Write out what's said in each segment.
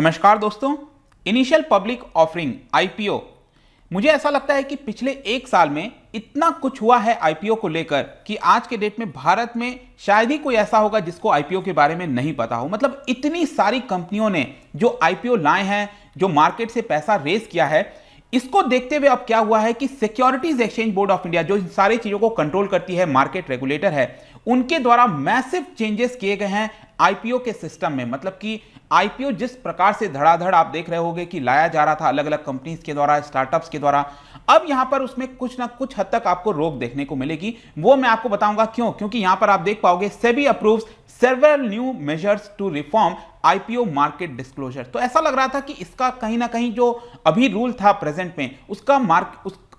नमस्कार दोस्तों। Initial public offering IPO, मुझे ऐसा लगता है कि पिछले एक साल में इतना कुछ हुआ है आईपीओ को लेकर कि आज के डेट में भारत में शायद ही कोई ऐसा होगा जिसको आईपीओ के बारे में नहीं पता हो। मतलब इतनी सारी कंपनियों ने जो आईपीओ लाए हैं, जो मार्केट से पैसा रेज किया है, इसको देखते हुए अब क्या हुआ है कि securities exchange board of India, जो इन सारी चीजों को कंट्रोल करती है, मार्केट रेगुलेटर है, उनके द्वारा मैसिव चेंजेस किए गए हैं आईपीओ के सिस्टम में। मतलब कि आईपीओ जिस प्रकार से धड़ाधड़ आप देख रहे होंगे कि लाया जा रहा था अलग अलग कंपनीज के द्वारा, स्टार्टअप्स के द्वारा, अब यहां पर उसमें कुछ ना कुछ हद तक आपको रोक देखने को मिलेगी। वो मैं आपको बताऊंगा क्यों। क्योंकि यहां पर आप देख पाओगे SEBI approves several new measures to reform IPO market disclosure. तो ऐसा लग रहा था कि इसका कहीं ना कहीं जो अभी रूल था प्रेजेंट में,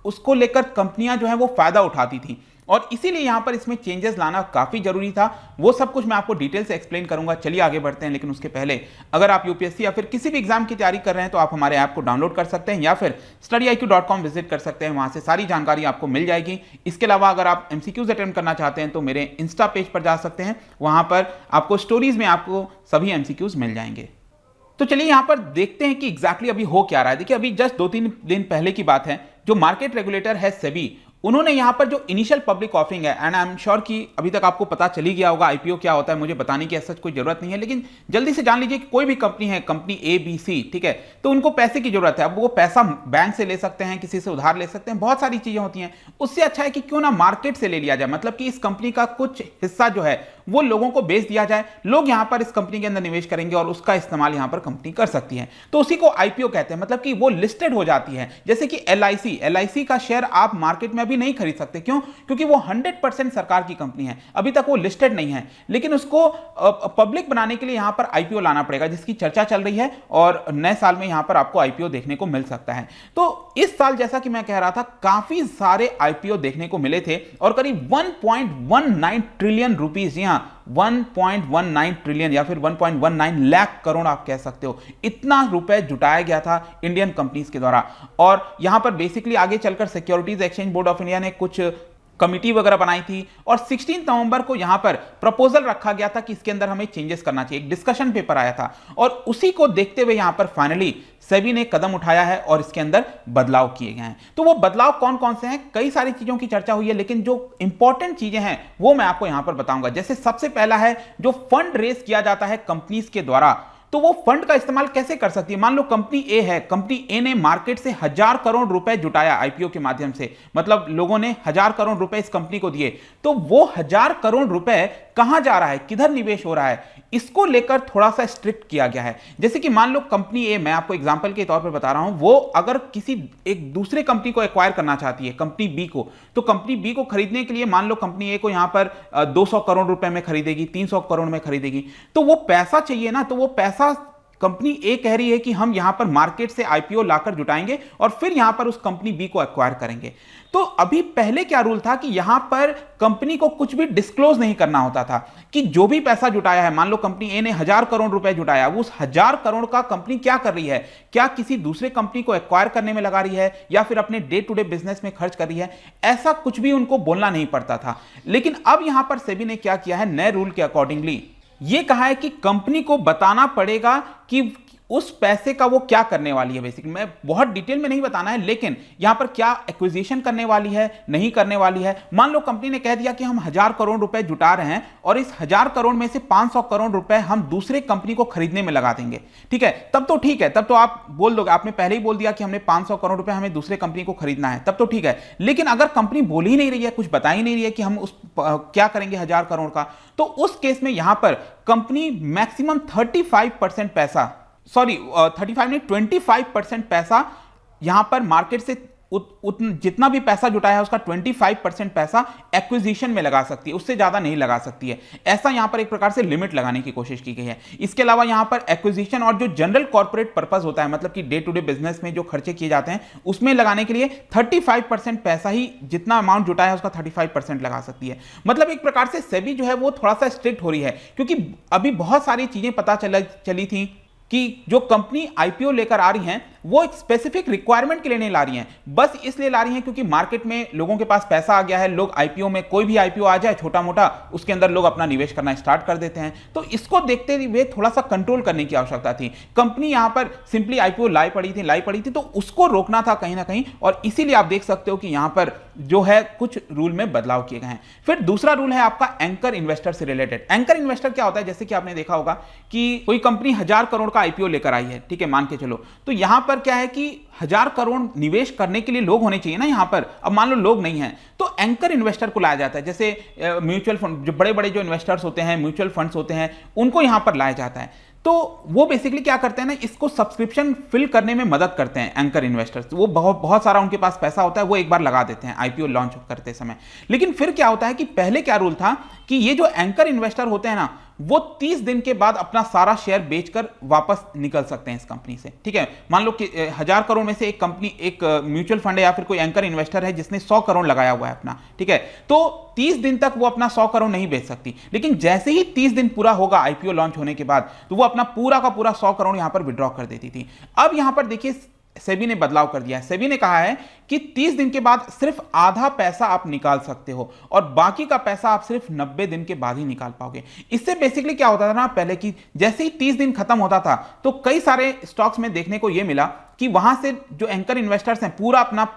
उसको लेकर कंपनियां जो है वो फायदा उठाती थी और इसीलिए यहां पर इसमें चेंजेस लाना काफी जरूरी था। वो सब कुछ मैं आपको डिटेल से एक्सप्लेन करूंगा। चलिए आगे बढ़ते हैं, लेकिन उसके पहले अगर आप यूपीएससी या फिर किसी भी एग्जाम की तैयारी कर रहे हैं तो आप हमारे ऐप को डाउनलोड कर सकते हैं या फिर studyIQ.com विजिट कर सकते हैं। वहां से सारी जानकारी आपको मिल जाएगी। इसके अलावा अगर आप एमसीक्यूज अटेम्प्ट करना चाहते हैं तो मेरे इंस्टा पेज पर जा सकते हैं, वहां पर आपको स्टोरीज में आपको सभी एमसीक्यूज मिल जाएंगे। तो चलिए यहां पर देखते हैं कि एग्जैक्टली अभी हो क्या रहा है। देखिए, अभी जस्ट 2-3 दिन पहले की बात है, जो मार्केट रेगुलेटर है सेबी, उन्होंने यहां पर जो इनिशियल पब्लिक ऑफरिंग है, एंड आई एम श्योर कि अभी तक आपको पता चली गया होगा आईपीओ क्या होता है, मुझे बताने की ऐसा कोई जरूरत नहीं है, लेकिन जल्दी से जान लीजिए कि कोई भी कंपनी है, कंपनी ए बी सी, ठीक है, तो उनको पैसे की जरूरत है। अब वो पैसा बैंक से ले सकते हैं, किसी से उधार ले सकते हैं, बहुत सारी चीजें होती हैं। उससे अच्छा है कि क्यों ना मार्केट से ले लिया जाए। मतलब कि इस कंपनी का कुछ हिस्सा जो है वो लोगों को बेच दिया जाए, लोग यहां पर इस कंपनी के अंदर निवेश करेंगे और उसका इस्तेमाल यहां पर कंपनी कर सकती है। तो उसी को आईपीओ कहते हैं। मतलब कि वो लिस्टेड हो जाती है। जैसे कि एलआईसी का शेयर आप मार्केट में अभी नहीं खरीद सकते। क्यों? क्योंकि वो 100% सरकार की कंपनी है, अभी तक वो लिस्टेड नहीं है, लेकिन उसको पब्लिक बनाने के लिए यहां पर आईपीओ लाना पड़ेगा, जिसकी चर्चा चल रही है और नए साल में यहां पर आपको आईपीओ देखने को मिल सकता है। तो इस साल जैसा कि मैं कह रहा था, काफी सारे आईपीओ देखने को मिले थे और करीब 1.19 ट्रिलियन रुपीस, 1.19 ट्रिलियन या फिर 1.19 लाख करोड़ आप कह सकते हो, इतना रुपए जुटाया गया था इंडियन कंपनीज के द्वारा। और यहां पर बेसिकली आगे चलकर securities exchange board of India ने कुछ कमिटी वगैरह बनाई थी और 16 नवंबर को यहां पर प्रपोजल रखा गया था कि इसके अंदर हमें चेंजेस करना चाहिए। एक डिस्कशन पेपर आया था और उसी को देखते हुए यहां पर फाइनली सेबी ने कदम उठाया है और इसके अंदर बदलाव किए गए हैं। तो वो बदलाव कौन कौन से हैं? कई सारी चीजों की चर्चा हुई है, लेकिन जो इंपॉर्टेंट चीजें हैं वो मैं आपको यहां पर बताऊंगा। जैसे सबसे पहला है, जो फंड रेज किया जाता है कंपनीज के द्वारा, तो वो फंड का इस्तेमाल कैसे कर सकती है। मान लो कंपनी ए है, कंपनी ए ने मार्केट से 1000 करोड़ रुपए जुटाया आईपीओ के माध्यम से, मतलब लोगों ने 1000 करोड़ रुपए इस कंपनी को दिए, तो वो 1000 करोड़ रुपए कहां जा रहा है, किधर निवेश हो रहा है, इसको लेकर थोड़ा सा स्ट्रिक्ट किया गया है। जैसे कि मान लो कंपनी ए, मैं आपको एग्जांपल के तौर पर बता रहा हूं, वो अगर किसी एक दूसरे कंपनी को एक्वायर करना चाहती है, कंपनी बी को, तो कंपनी बी को खरीदने के लिए मान लो कंपनी ए को यहां पर 200 करोड़ रुपए में खरीदेगी, 300 करोड़ में खरीदेगी, तो वो पैसा चाहिए ना, तो वो पैसा कंपनी ए कह रही है कि हम यहां पर मार्केट से आईपीओ लाकर जुटाएंगे और फिर यहां पर उस कंपनी बी को एक्वायर करेंगे। तो अभी पहले क्या रूल था कि यहां पर कंपनी को कुछ भी डिस्क्लोज नहीं करना होता था कि जो भी पैसा जुटाया है, मान लो कंपनी ए ने 1000 करोड़ रुपए जुटाया, उस 1000 करोड़ का कंपनी क्या कर रही है, क्या किसी दूसरे कंपनी को एक्वायर करने में लगा रही है या फिर अपने डे टू डे बिजनेस में खर्च कर रही है, ऐसा कुछ भी उनको बोलना नहीं पड़ता था। लेकिन अब यहां पर सेबी ने क्या किया है, नए रूल के अकॉर्डिंगली ये कहा है कि कंपनी को बताना पड़ेगा कि उस पैसे का वो क्या करने वाली है। बेसिकली मैं बहुत डिटेल में नहीं बताना है, लेकिन यहां पर क्या एक्विजिशन करने वाली है, नहीं करने वाली है। मान लो कंपनी ने कह दिया कि हम 1000 करोड़ रुपए जुटा रहे हैं और इस 1000 करोड़ में से 500 करोड़ रुपए हम दूसरे कंपनी को खरीदने में लगा देंगे, ठीक है, तब तो ठीक है, तब तो आप बोल दोगे, आपने पहले ही बोल दिया कि हमने 500 करोड़ रुपए हमें दूसरे कंपनी को खरीदना है, तब तो ठीक है। लेकिन अगर कंपनी बोल ही नहीं रही है, कुछ बता ही नहीं रही है कि हम उस क्या करेंगे 1000 करोड़ का, तो उस केस में यहां पर कंपनी मैक्सिमम 35% पैसा, सॉरी 35 नहीं 25% पैसा यहां पर मार्केट से जितना भी पैसा जुटाया है उसका 25% पैसा एक्विजिशन में लगा सकती है, उससे ज्यादा नहीं लगा सकती है। ऐसा यहां पर एक प्रकार से लिमिट लगाने की कोशिश की गई है। इसके अलावा यहां पर एक्विजिशन और जो जनरल कॉर्पोरेट पर्पस होता है, मतलब कि डे टू डे बिजनेस में जो खर्चे किए जाते हैं, उसमें लगाने के लिए 35% पैसा ही, जितना अमाउंट जुटाया है उसका 35% लगा सकती है। मतलब एक प्रकार से सेबी जो है वो थोड़ा सा स्ट्रिक्ट हो रही है, क्योंकि अभी बहुत सारी चीजें पता चली थी कि जो कंपनी आईपीओ लेकर आ रही हैं, वो एक स्पेसिफिक रिक्वायरमेंट के लिए नहीं ला रही हैं, बस इसलिए ला रही हैं क्योंकि मार्केट में लोगों के पास पैसा आ गया है, लोग आईपीओ में, कोई भी आईपीओ आ जाए छोटा मोटा, उसके अंदर लोग अपना निवेश करना स्टार्ट कर देते हैं। तो इसको देखते हुए थोड़ा सा कंट्रोल करने की आवश्यकता थी। कंपनी यहां पर सिंपली आईपीओ लाई पड़ी थी, तो उसको रोकना था कहीं ना कहीं, और इसीलिए आप देख सकते हो कि यहां पर जो है कुछ रूल में बदलाव किए गए हैं। फिर दूसरा रूल है आपका एंकर इन्वेस्टर से रिलेटेड। एंकर इन्वेस्टर क्या होता है, जैसे कि आपने देखा होगा कि कोई कंपनी 1000 करोड़ का आईपीओ लेकर आई है, ठीक है, मान के चलो, तो यहां पर क्या है कि 1000 करोड़ निवेश करने के लिए लोग होने चाहिए ना यहां पर। अब मान लो लोग नहीं हैं, तो एंकर इन्वेस्टर को लाया जाता है। जैसे म्यूचुअल फंड, जो बड़े बड़े जो इन्वेस्टर्स होते हैं, म्यूचुअल फंड्स होते हैं, उनको यहां पर लाया जाता है। तो वो बेसिकली क्या करते हैं ना, इसको सब्सक्रिप्शन फिल करने में मदद करते हैं एंकर इन्वेस्टर्स। वो बहुत सारा उनके पास पैसा होता है, वो एक बार लगा देते हैं आईपीओ लॉन्च करते समय। लेकिन फिर क्या होता है कि पहले क्या रूल था कि ये जो एंकर इन्वेस्टर होते हैं ना, वो 30 दिन के बाद अपना सारा शेयर बेचकर वापस निकल सकते हैं इस कंपनी से, ठीक है। मान लो कि 1000 करोड़ में से एक कंपनी, एक म्यूचुअल फंड है या फिर कोई एंकर इन्वेस्टर है जिसने 100 करोड़ लगाया हुआ है अपना, ठीक है, तो 30 दिन तक वो अपना 100 करोड़ नहीं बेच सकती। लेकिन जैसे ही 30 दिन पूरा होगा आईपीओ लॉन्च होने के बाद, तो वो अपना पूरा का पूरा 100 करोड़ यहां पर विड्रॉ कर देती थी। अब यहां पर देखिए सेबी ने बदलाव कर दिया है। सेबी ने कहा है कि 30 दिन के बाद सिर्फ आधा पैसा आप निकाल सकते हो और बाकी का पैसा आप सिर्फ 90 दिन के बाद ही निकाल पाओगे। इससे बेसिकली क्या होता था ना पहले, कि जैसे ही 30 दिन खत्म होता था तो कई सारे स्टॉक्स में देखने को यह मिला कि वहां से जो एंकर इन्वेस्टर्स हैं पूरा अपना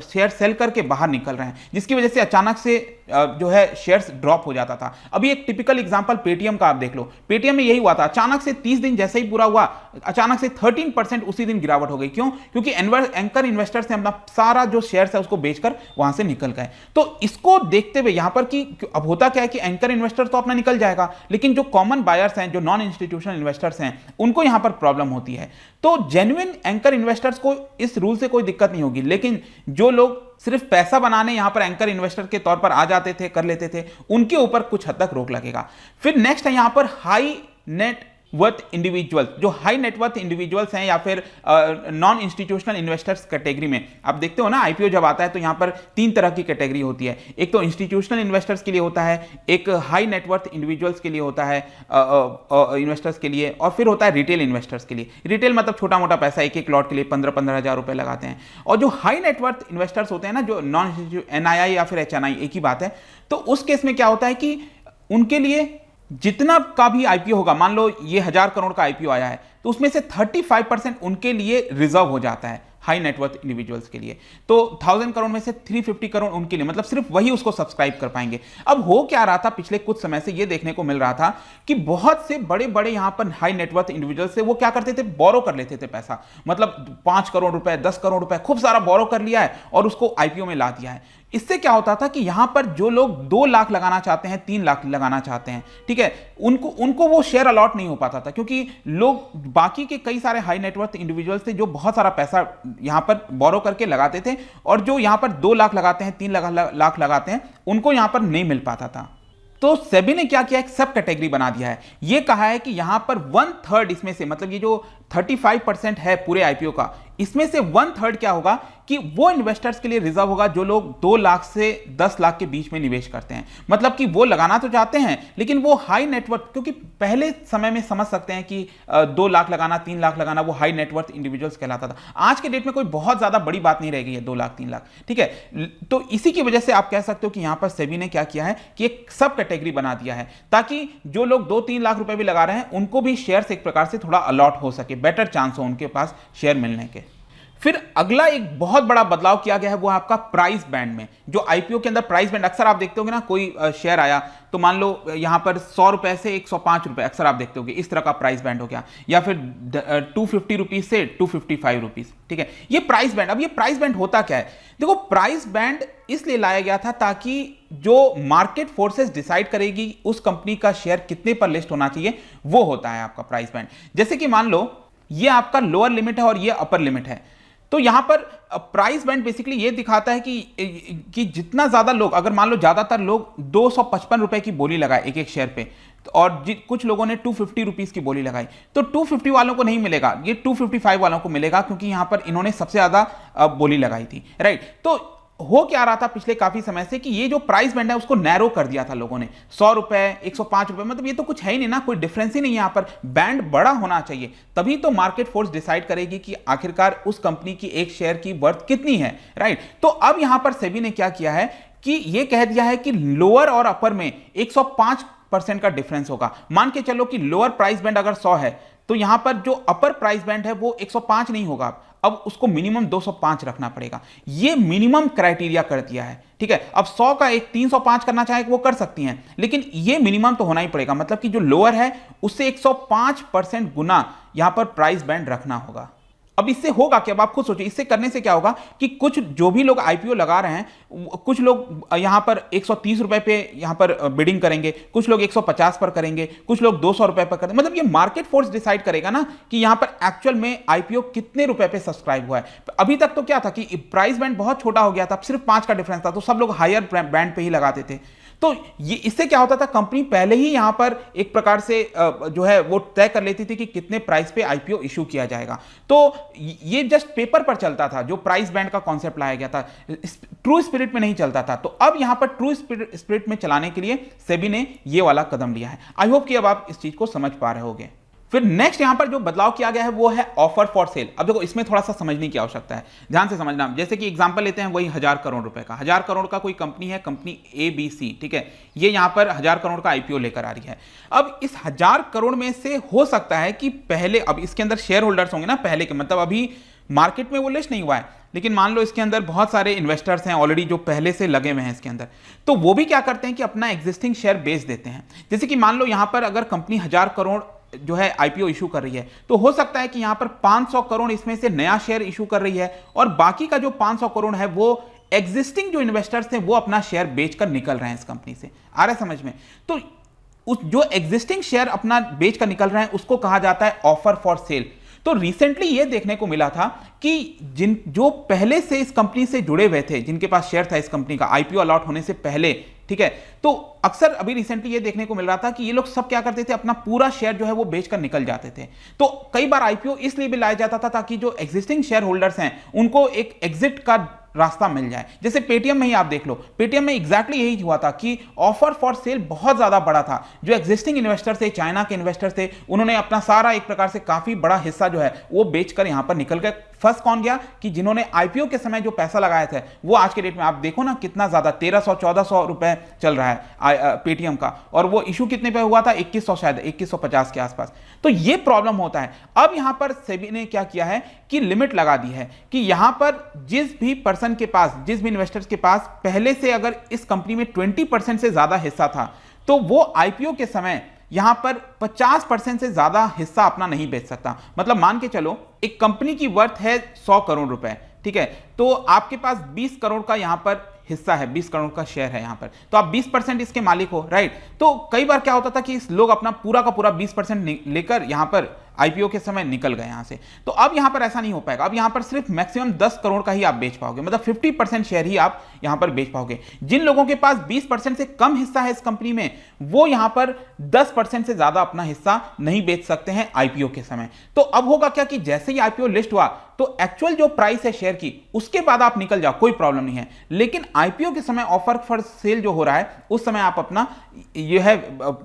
शेयर सेल करके बाहर निकल रहे हैं, जिसकी वजह से अचानक से जो है शेयर्स ड्रॉप हो जाता था। अभी एक टिपिकल एग्जांपल पेटीएम का आप देख लो, पेटीएम में यही हुआ था। अचानक से 30 दिन जैसे ही पूरा हुआ, अचानक से 13% उसी दिन गिरावट हो गई। क्यों? क्योंकि एंकर इन्वेस्टर्स ने अपना सारा जो शेयर्स है उसको बेचकर वहां से निकल गए। तो इसको देखते हुए यहां पर कि अब होता क्या है कि एंकर इन्वेस्टर तो अपना निकल जाएगा, लेकिन जो कॉमन बायर्स हैं, जो नॉन इंस्टीट्यूशनल इन्वेस्टर्स हैं, उनको यहां पर प्रॉब्लम होती है। तो जेन्युइन एंकर इन्वेस्टर्स को इस रूल से कोई दिक्कत नहीं होगी, लेकिन जो लोग सिर्फ पैसा बनाने यहां पर एंकर इन्वेस्टर के तौर पर आ जाते थे, कर लेते थे, उनके ऊपर कुछ हद तक रोक लगेगा। फिर नेक्स्ट है यहां पर हाई नेट वर्थ इंडिविजुअल्स। जो हाई नेटवर्थ इंडिविजुअल्स हैं या फिर नॉन इंस्टीट्यूशनल इन्वेस्टर्स कैटेगरी में, आप देखते हो ना आईपीओ जब आता है तो यहां पर 3 तरह की कैटेगरी होती है। एक तो इंस्टीट्यूशनल इन्वेस्टर्स के लिए होता है, एक हाई नेटवर्थ इंडिविजुअल्स के लिए होता है इन्वेस्टर्स के लिए, और फिर होता है रिटेल इन्वेस्टर्स के लिए। रिटेल मतलब छोटा मोटा पैसा, एक एक लॉट के लिए 15-15 हज़ार रुपए लगाते हैं। और जो हाई नेटवर्थ इन्वेस्टर्स होते हैं ना, जो नॉन एनआईआई या फिर एचएनआई, एक ही बात है, तो उस केस में क्या होता है कि उनके लिए जितना का भी आईपीओ होगा, मान लो ये 1000 करोड़ का आईपीओ आया है, तो उसमें से 35% उनके लिए रिजर्व हो जाता है हाई नेटवर्थ इंडिविजुअल्स के लिए। तो 1000 करोड़ में से 350 करोड़ उनके लिए, मतलब सिर्फ वही उसको सब्सक्राइब कर पाएंगे। अब हो क्या रहा था, पिछले कुछ समय से ये देखने को मिल रहा था कि बहुत से बड़े बड़े यहां पर हाई नेटवर्थ इंडिविजुअल्स से वो क्या करते थे, बोरो कर लेते थे पैसा, मतलब 5 करोड़ रुपए, 10 करोड़ रुपए, खूब सारा बोरो कर लिया है और उसको आईपीओ में ला दिया है। इससे क्या होता था कि यहां पर जो लोग 2 लाख लगाना चाहते हैं, 3 लाख लगाना चाहते हैं, ठीक है, उनको वो शेयर अलॉट नहीं हो पाता था, क्योंकि लोग बाकी के कई सारे हाई नेटवर्थ इंडिविजुअल्स थे जो बहुत सारा पैसा यहां पर बोरो करके लगाते थे, और जो यहां पर 2 लाख लगाते हैं, 3 लाख लगाते हैं, उनको यहां पर नहीं मिल पाता था। तो सेबी ने क्या किया, एक सब कैटेगरी बना दिया है। यह कहा है कि यहां पर 1/3 इसमें से, मतलब ये जो 35% है पूरे आईपीओ का, इसमें से 1/3 क्या होगा कि वो इन्वेस्टर्स के लिए रिजर्व होगा जो लोग 2 लाख से 10 लाख के बीच में निवेश करते हैं। मतलब कि वो लगाना तो चाहते हैं, लेकिन वो हाई नेटवर्थ, क्योंकि पहले समय में समझ सकते हैं कि 2 लाख लगाना, 3 लाख लगाना, वो हाई नेटवर्थ इंडिविजुअल्स कहलाता था। आज के डेट में कोई बहुत ज्यादा बड़ी बात नहीं रह गई है 2 लाख 3 लाख, ठीक है। तो इसी की वजह से आप कह सकते हो कि यहां पर सेबी ने क्या किया है कि एक सब कैटेगरी बना दिया है, ताकि जो लोग 2-3 लाख रुपए भी लगा रहे हैं उनको भी शेयर एक प्रकार से थोड़ा अलॉट हो सके, बेटर चांस हो उनके पास शेयर मिलने के। फिर अगला एक बहुत बड़ा बदलाव किया गया है, वो आपका प्राइस बैंड में। जो आईपीओ के अंदर प्राइस बैंड, अक्सर आप देखते होंगे ना, कोई शेयर आया तो मान लो यहां पर 100 रुपए से 105 रुपए, अक्सर आप देखते होंगे इस तरह का प्राइस बैंड हो गया, या फिर 250 रुपीज से 255 रुपीज, ठीक है, ये प्राइस बैंड। अब ये प्राइस बैंड होता क्या है, देखो प्राइस बैंड इसलिए लाया गया था ताकि जो मार्केट फोर्सेस डिसाइड करेगी उस कंपनी का शेयर कितने पर लिस्ट होना चाहिए, वो होता है आपका प्राइस बैंड। जैसे कि मान लो ये आपका लोअर लिमिट है और ये अपर लिमिट है, तो यहां पर प्राइस बैंड बेसिकली ये दिखाता है कि जितना ज्यादा लोग, अगर मान लो ज्यादातर लोग 255 रुपए की बोली लगाए एक एक शेयर पे, और कुछ लोगों ने 250 रुपीज की बोली लगाई, तो 250 वालों को नहीं मिलेगा, ये 255 वालों को मिलेगा, क्योंकि यहां पर इन्होंने सबसे ज्यादा बोली लगाई थी, राइट। तो हो क्या रहा था पिछले काफी समय से कि ये जो प्राइस बैंड है उसको नैरो कर दिया था लोगों ने, 100 रुपए, 105 रुपए, मतलब ये तो कुछ है ही नहीं ना, कोई डिफरेंस ही नहीं है। यहाँ पर बैंड बड़ा होना चाहिए, तभी तो मार्केट फोर्स डिसाइड करेगी कि आखिरकार उस कंपनी की एक शेयर की वर्थ कितनी है, राइट। तो अब यहां पर सेबी ने क्या किया है कि ये कह दिया है कि लोअर और अपर में 105% का डिफरेंस होगा। मान के चलो कि लोअर प्राइस बैंड अगर 100 है तो यहां पर जो अपर प्राइस बैंड है वो 105 नहीं होगा, अब उसको मिनिमम 205 रखना पड़ेगा। ये मिनिमम क्राइटेरिया कर दिया है, ठीक है। अब 100 का एक 305 करना चाहे वो कर सकती हैं, लेकिन ये मिनिमम तो होना ही पड़ेगा, मतलब कि जो लोअर है उससे 105% गुना यहां पर प्राइस बैंड रखना होगा। अब इससे होगा क्या, अब आप खुद सोचिए, इससे करने से क्या होगा कि कुछ जो भी लोग आईपीओ लगा रहे हैं, कुछ लोग यहां पर 130 रुपए पे यहां पर बिडिंग करेंगे, कुछ लोग 150 पर करेंगे, कुछ लोग 200 रुपए पर करेंगे। मतलब ये मार्केट फोर्स डिसाइड करेगा ना कि यहां पर एक्चुअल में आईपीओ कितने रुपए पे सब्सक्राइब हुआ है। अभी तक तो क्या था कि प्राइस बैंड बहुत छोटा हो गया था, सिर्फ 5 का डिफरेंस था, तो सब लोग हायर बैंड पे ही लगाते थे। तो ये इससे क्या होता था, कंपनी पहले ही यहां पर एक प्रकार से जो है वो तय कर लेती थी कि कितने प्राइस पे आईपीओ इशू किया जाएगा। तो ये जस्ट पेपर पर चलता था, जो प्राइस बैंड का कॉन्सेप्ट लाया गया था, ट्रू स्पिरिट में नहीं चलता था। तो अब यहां पर ट्रू स्पिरिट में चलाने के लिए सेबी ने ये वाला कदम लिया है। आई होप कि अब आप इस चीज को समझ पा रहे होंगे। फिर नेक्स्ट यहां पर जो बदलाव किया गया है वो है ऑफर फॉर सेल। अब देखो इसमें थोड़ा सा समझने की आवश्यकता है, ध्यान से समझना। जैसे कि एग्जांपल लेते हैं वही 1000 करोड़ रुपए का, 1000 करोड़ का कोई कंपनी है, कंपनी ABC, ठीक है, ये यहां पर 1000 करोड़ का आईपीओ लेकर आ रही है। अब इस 1000 करोड़ में से हो सकता है कि पहले, अब इसके अंदर शेयर होल्डर्स होंगे ना पहले के, मतलब अभी मार्केट में वो लिस्ट नहीं हुआ है, लेकिन मान लो इसके अंदर बहुत सारे इन्वेस्टर्स हैं ऑलरेडी जो पहले से लगे हुए हैं इसके अंदर, तो वो भी क्या करते हैं कि अपना एग्जिस्टिंग शेयर बेच देते हैं। जैसे कि मान लो यहां पर अगर कंपनी 1000 करोड़ जो है आईपीओ इशू कर रही है, तो हो सकता है कि यहां पर 500 करोड़ इसमें से नया शेयर इशू कर रही है, और बाकी का जो 500 करोड़ है वो एग्जिस्टिंग जो इन्वेस्टर्स थे वो अपना शेयर बेचकर निकल रहे हैं इस कंपनी से। आ रहा है समझ में? तो उस जो एग्जिस्टिंग शेयर अपना बेचकर निकल रहे हैं उसको कहा जाता है ऑफर फॉर सेल। तो रिसेंटली ये देखने को मिला था कि जो पहले से इस कंपनी से जुड़े हुए थे, जिनके पास शेयर था इस कंपनी का आईपीओ अलॉट होने से पहले, ठीक है, तो अक्सर अभी रिसेंटली ये देखने को मिल रहा था कि ये लोग सब क्या करते थे, अपना पूरा शेयर जो है वो बेचकर निकल जाते थे। तो कई बार आईपीओ इसलिए भी लाया जाता था ताकि जो एग्जिस्टिंग शेयर होल्डर्स हैं उनको एक एग्जिट का रास्ता मिल जाए। जैसे पेटीएम में ही आप देख लो, पेटीएम में एग्जैक्टली यही हुआ था कि ऑफर फॉर सेल बहुत ज्यादा बड़ा था। जो एग्जिस्टिंग इन्वेस्टर थे, चाइना के इन्वेस्टर थे, उन्होंने अपना सारा एक प्रकार से काफी बड़ा हिस्सा जो है वो बेचकर यहां पर निकल गए। फर्स्ट कौन गया कि जिन्होंने आईपीओ के समय जो पैसा लगाया था वो आज के डेट में आप देखो ना कितना ज्यादा 1300-1400 रुपए चल रहा है पेटीएम का, और वो इशू कितने पे हुआ था, 2100, शायद 2150 के आसपास। तो ये प्रॉब्लम होता है। अब यहां पर सेबी ने क्या किया है कि लिमिट लगा दी है कि यहां पर जिस भी पर्सन के पास, जिस भी इन्वेस्टर्स के पास पहले से अगर इस कंपनी में 20% से ज्यादा हिस्सा था, तो वो आईपीओ के समय यहां पर 50% से ज्यादा हिस्सा अपना नहीं बेच सकता। मतलब मान के चलो एक कंपनी की वर्थ है 100 करोड़ रुपए, ठीक है, तो आपके पास 20 करोड़ का यहां पर हिस्सा है, 20 करोड़ का शेयर है यहां पर, तो आप 20% इसके मालिक हो, राइट। तो कई बार क्या होता था कि इस लोग अपना पूरा का पूरा 20% लेकर यहां पर आईपीओ के समय निकल गए यहां से। तो अब यहां पर ऐसा नहीं हो पाएगा, अब यहां पर सिर्फ मैक्सिमम 10 करोड़ का ही आप बेच पाओगे, मतलब 50% शेयर ही आप यहां पर बेच पाओगे। जिन लोगों के पास 20% से कम हिस्सा है इस कंपनी में, वो यहां पर 10% से ज्यादा अपना हिस्सा नहीं बेच सकते हैं आईपीओ के समय। तो अब होगा क्या कि जैसे ही आईपीओ लिस्ट हुआ तो एक्चुअल जो प्राइस है शेयर की, उसके बाद आप निकल जाओ, कोई प्रॉब्लम नहीं है। लेकिन आईपीओ के समय ऑफर फॉर सेल जो हो रहा है उस समय आप अपना ये है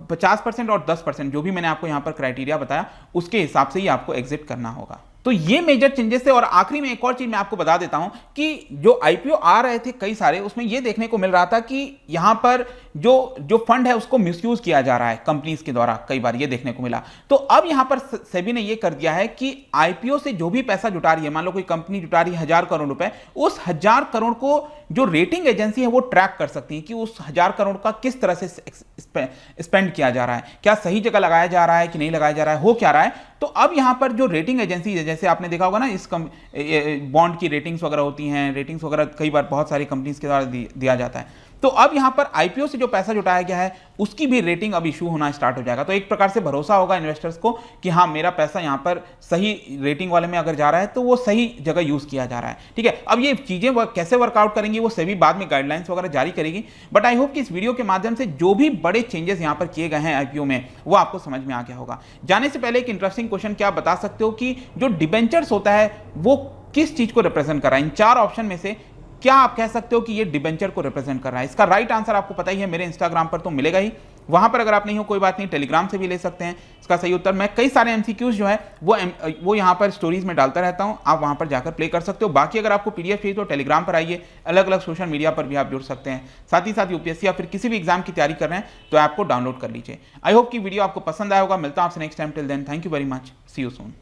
50% और 10%, जो भी मैंने आपको यहां पर क्राइटेरिया बताया उसके हिसाब से ही आपको एग्जिट करना होगा। तो ये मेजर चेंजेस थे। और आखिरी में एक और चीज मैं आपको बता देता हूं कि जो आईपीओ आ रहे थे कई सारे, उसमें ये देखने को मिल रहा था कि यहां पर जो फंड है उसको मिसयूज किया जा रहा है कंपनीज के द्वारा, कई बार ये देखने को मिला। तो अब यहां पर सेबी ने ये कर दिया है कि आईपीओ से जो भी पैसा जुटा रही है, मान लो कोई कंपनी जुटा रही है 1000 करोड़ रुपए, उस 1000 करोड़ को जो रेटिंग एजेंसी है वो ट्रैक कर सकती है कि उस 1000 करोड़ का किस तरह से स्पेंड किया जा रहा है, क्या सही जगह लगाया जा रहा है कि नहीं लगाया जा रहा है, हो क्या रहा है। तो अब यहां पर जो रेटिंग एजेंसी है, जैसे आपने देखा होगा ना इस बॉन्ड की रेटिंग्स वगैरह होती हैं, रेटिंग्स वगैरह कई बार बहुत सारी कंपनीज के द्वारा दिया जाता है। तो अब यहां पर आईपीओ से जो पैसा जुटाया गया है उसकी भी रेटिंग अब इशू होना स्टार्ट हो जाएगा। तो एक प्रकार से भरोसा होगा इन्वेस्टर्स को कि हाँ मेरा पैसा यहां पर सही रेटिंग वाले में अगर जा रहा है तो वो सही जगह यूज किया जा रहा है, ठीक है। अब ये चीजें कैसे वर्कआउट करेंगी वो सेबी बाद में गाइडलाइंस वगैरह जारी करेगी। बट आई होप कि इस वीडियो के माध्यम से जो भी बड़े चेंजेस यहां पर किए गए हैं आईपीओ में वो आपको समझ में आ गया होगा। जाने से पहले एक इंटरेस्टिंग क्वेश्चन, क्या आप बता सकते हो कि जो डिबेंचर्स होता है वो किस चीज को रिप्रेजेंट कर रहा है? इन 4 ऑप्शन में से क्या आप कह सकते हो कि ये डिबेंचर को रिप्रेजेंट कर रहा है? इसका राइट आंसर आपको पता ही है, मेरे इंस्टाग्राम पर तो मिलेगा ही, वहां पर अगर आप नहीं हो कोई बात नहीं, टेलीग्राम से भी ले सकते हैं इसका सही उत्तर। मैं कई सारे एमसीक्यूज जो है वो यहां पर स्टोरीज में डालता रहता हूं, आप वहां पर जाकर प्ले कर सकते हो। बाकी अगर आपको पीडीएफ चाहिए तो टेलीग्राम पर आइए, अलग अलग सोशल मीडिया पर भी आप जुड़ सकते हैं। साथ ही साथ यूपीएससी या फिर किसी भी एग्जाम की तैयारी कर रहे हैं तो ऐप को डाउनलोड कर लीजिए। आई होप कि वीडियो आपको पसंद आया होगा। मिलता हूं आपसे next time, till then thank you very much, see you soon.